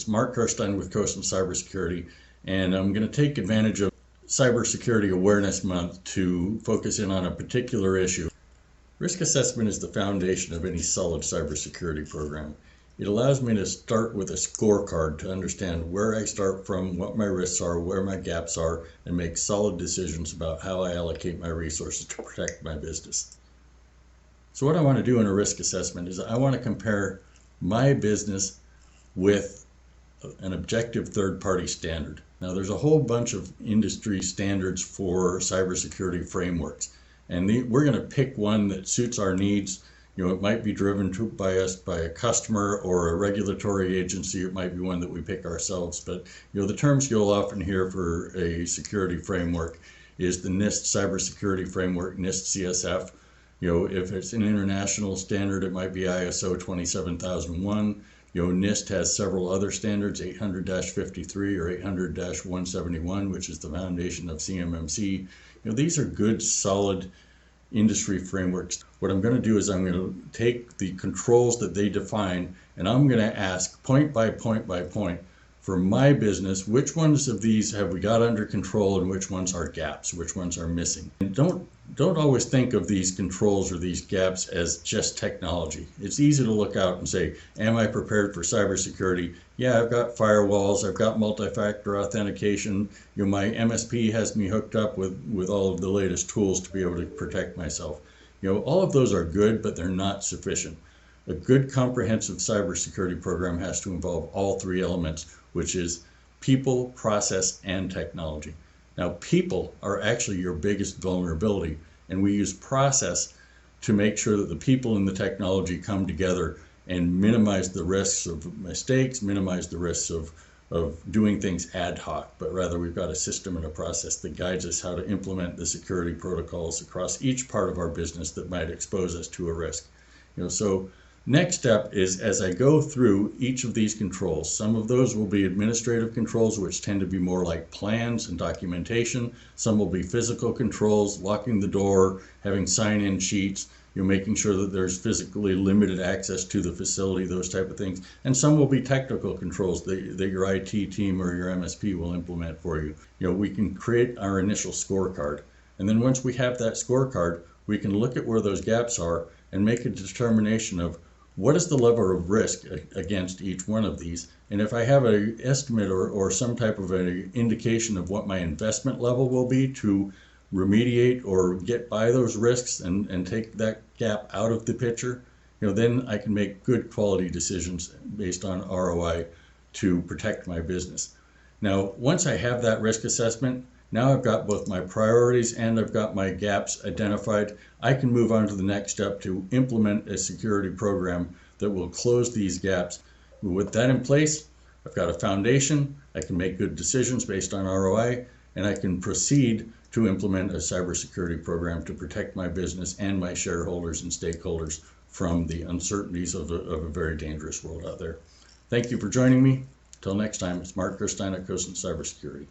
It's Mark Kirstein with Coastal Cybersecurity, and I'm going to take advantage of Cybersecurity Awareness Month to focus in on a particular issue. Risk assessment is the foundation of any solid cybersecurity program. It allows me to start with a scorecard to understand where I start from, what my risks are, where my gaps are, and make solid decisions about how I allocate my resources to protect my business. So what I want to do in a risk assessment is I want to compare my business with an objective third-party standard. Now, there's a whole bunch of industry standards for cybersecurity frameworks, and we're going to pick one that suits our needs. It might be driven by us by a customer or a regulatory agency. It might be one that we pick ourselves. But the terms you'll often hear for a security framework is the NIST cybersecurity framework, NIST CSF. If it's an international standard, it might be ISO 27001. NIST has several other standards, 800-53 or 800-171, which is the foundation of CMMC. These are good, solid industry frameworks. What I'm going to do is I'm going to take the controls that they define, and I'm going to ask point by point by point for my business, which ones of these have we got under control and which ones are gaps, which ones are missing. And don't always think of these controls or these gaps as just technology. It's easy to look out and say, am I prepared for cybersecurity? Yeah, I've got firewalls, I've got multi-factor authentication. My MSP has me hooked up with all of the latest tools to be able to protect myself. All of those are good, but they're not sufficient. A good comprehensive cybersecurity program has to involve all three elements, which is people, process, and technology. Now, people are actually your biggest vulnerability, and we use process to make sure that the people and the technology come together and minimize the risks of mistakes, minimize the risks of doing things ad hoc, but rather we've got a system and a process that guides us how to implement the security protocols across each part of our business that might expose us to a risk. So next step is, as I go through each of these controls, some of those will be administrative controls, which tend to be more like plans and documentation. Some will be physical controls, locking the door, having sign-in sheets, making sure that there's physically limited access to the facility, those type of things. And some will be technical controls that your IT team or your MSP will implement for you. We can create our initial scorecard. And then once we have that scorecard, we can look at where those gaps are and make a determination of what is the level of risk against each one of these. And if I have an estimate or some type of an indication of what my investment level will be to remediate or get by those risks and take that gap out of the picture, then I can make good quality decisions based on ROI to protect my business. Now, once I have that risk assessment, now I've got both my priorities and I've got my gaps identified. I can move on to the next step to implement a security program that will close these gaps. With that in place, I've got a foundation. I can make good decisions based on ROI, and I can proceed to implement a cybersecurity program to protect my business and my shareholders and stakeholders from the uncertainties of a very dangerous world out there. Thank you for joining me. Until next time, it's Mark Kirstein at Coastal Cybersecurity.